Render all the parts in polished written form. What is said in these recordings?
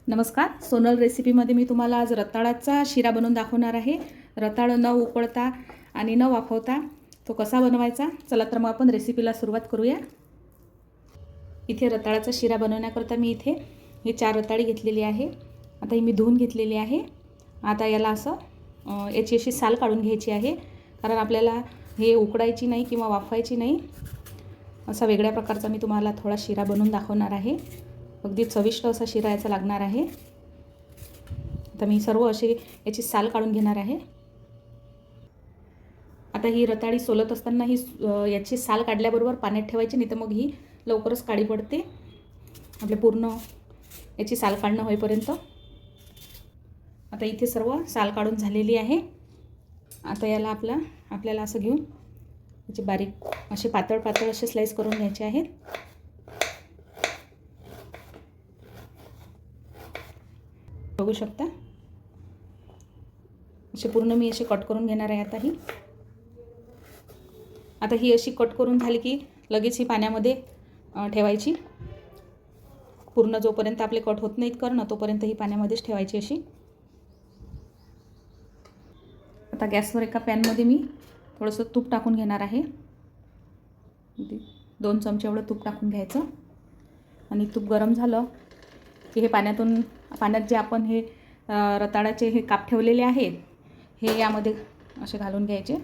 नमस्कार. सोनल रेसिपीमध्ये मी तुम्हाला आज रताळाचा शिरा बनवून दाखवणार आहे. रताळ न उकळता आणि न वाफवता तो कसा बनवायचा, चला तर मग आपण रेसिपीला सुरुवात करूया. इथे रताळाचा शिरा बनवण्याकरता मी इथे हे 4 रताळी घेतलेली आहे. आता ही मी धुवून घेतलेली आहे. आता याला असं याची अशी साल काढून घ्यायची आहे, कारण आपल्याला हे उकडायची नाही किंवा वाफवायची नाही. असा वेगळ्या प्रकारचा मी तुम्हाला थोडा शिरा बनवून दाखवणार आहे. अगदी चविष्ट असा शिरा याचा लागणार आहे. आता मी सर्व असे याची साल काढून घेणार आहे. आता ही रताळी सोलत असताना ही याची साल काढल्याबरोबर पाण्यात ठेवायची, नाही तर मग ही लवकरच काळी पडते आपले पूर्ण याची साल काढणं होईपर्यंत. आता इथे सर्व साल काढून झालेली आहे. आता याला आपल्याला असं घेऊन याचे बारीक असे पातळ पातळ असे स्लाइस करून घ्यायचे आहेत. बघू शकता असे पूर्ण मी असे कट करून घेणार आहे. आता ही अशी कट करून झाली की लगेच ही पाण्यामध्ये ठेवायची. पूर्ण जोपर्यंत आपले कट होत नाहीत करणं तोपर्यंत ही पाण्यामध्येच ठेवायची अशी. आता गॅसवर एका पॅनमध्ये मी थोडंसं तूप टाकून घेणार आहे. 2 चमचे एवढं तूप टाकून घ्यायचं आणि तूप गरम झालं की हे पाण्यात जे आपण हे रताळाचे हे काप ठेवलेले आहेत हे यामध्ये असे घालून घ्यायचे.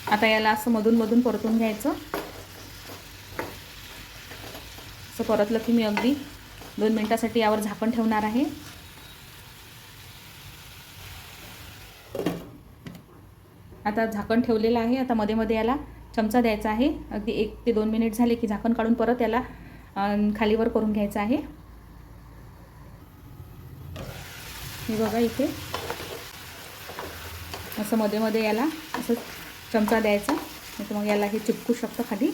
आता याला असं मधून परतून घ्यायचं. असं परतलं की मी अगदी 2 मिनिटासाठी यावर झाकण ठेवणार आहे. आता झाकण ठेवलेलं आहे. आता मध्ये मध्ये याला चमचा द्यायचा आहे. अगदी 1 ते 2 मिनिट झाले की झाकण काढून परत याला खालीवर करून घ्यायचं आहे. हे बघा इथे असं मध्ये मध्ये याला असं चमचा द्यायचा, नाही तर मग याला हे चिपकू शकतं खाली.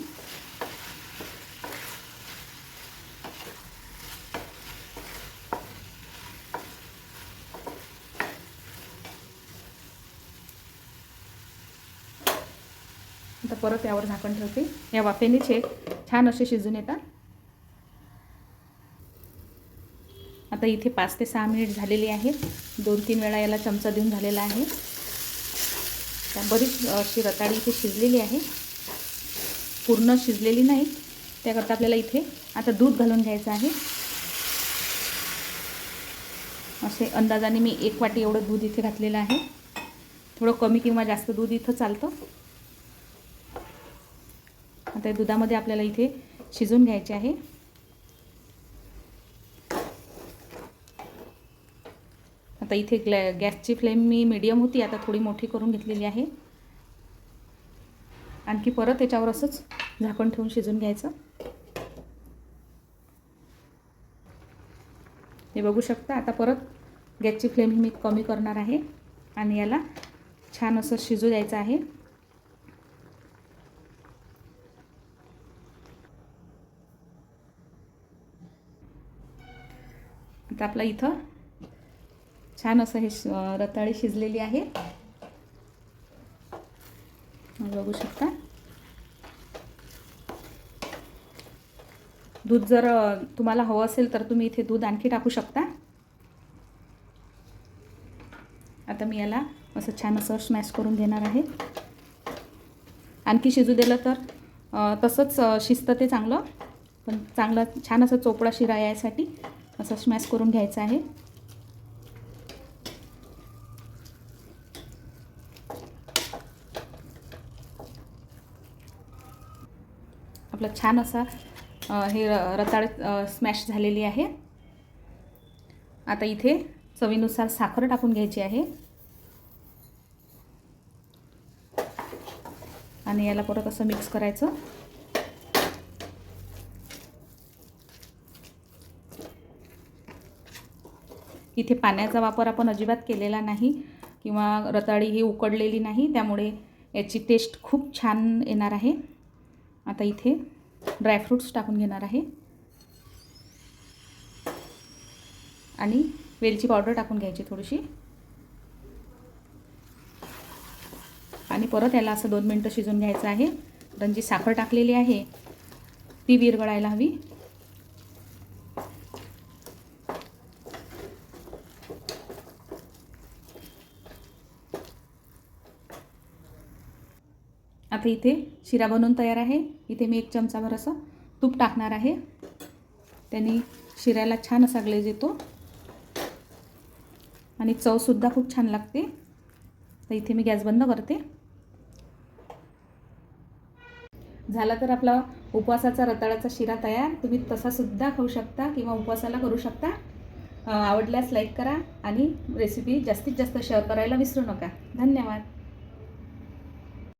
आता परत यावर झाकण ठेवते. या वाफेनेच हे छान असे शिजून येतात. आता इथे 5 ते 6 मिनिट झालेली आहेत. 2-3 वेळा याला चमचा देऊन झालेला आहे. बरीच अशी रताळी इथे शिजलेली आहे, पूर्ण शिजलेली नाही. त्याकरता आपल्याला इथे आता दूध घालून घ्यायचं आहे. असे अंदाजाने मी 1 वाटी एवढं दूध इथे घातलेलं आहे. थोडं कमी किंवा जास्त दूध इथं चालतं. आता दुधामध्ये आपल्याला इथे शिजून घ्यायचे आहे. आता इथे गॅसची फ्लेम मी मीडियम होती, आता थोडी मोठी करून घेतलेली आहे. आणखी परत याच्यावर असंच झाकण ठेवून शिजून घ्यायचं. हे बघू शकता. आता परत गॅसची फ्लेम मी कमी करणार आहे आणि याला छान असं शिजू द्यायचं आहे. आता आपलं इथं छान असं हे रताळी शिजलेली आहे. बघू शकता. दूध जर तुम्हाला हवं असेल तर तुम्ही इथे दूध आणखी टाकू शकता. आता मी याला असं छान असं स्मॅश करून घेणार आहे. आणखी शिजू दिलं तर तसंच शिजतं ते चांगलं, पण चांगलं छान असं चोपडा शिरा यासाठी असं स्मॅश करून घ्यायचं आहे. आपलं छान असा हे रताळे स्मॅश झालेली आहे. आता इथे चवीनुसार साखर टाकून घ्यायची आहे आणि याला परत असं मिक्स करायचं. इथे पाण्याचा वापर आपण अजिबात केलेला नाही किंवा रताळी ही उकडलेली नाही, त्यामुळे याची टेस्ट खूप छान येणार आहे. आता इथे ड्रायफ्रूट्स टाकून घेणार आहे आणि वेलची पावडर टाकून घ्यायची थोडीशी. आणि परत याला असं 2 मिनटं शिजून घ्यायचं आहे. कारण जी साखर टाकलेली आहे ती विरघळायला हवी. आता इथे शिरा बनवून तयार आहे. इथे मी 1 चमचाभर असं तूप टाकणार आहे. त्याने शिऱ्याला छान असा ग्लेज येतो आणि चवसुद्धा खूप छान लागते. तर इथे मी गॅस बंद करते. झाला तर आपला उपवासाचा रताळ्याचा शिरा तयार. तुम्ही तसासुद्धा खाऊ शकता किंवा उपवासाला करू शकता. आवडल्यास लाईक करा आणि रेसिपी जास्तीत जास्त शेअर करायला विसरू नका. धन्यवाद.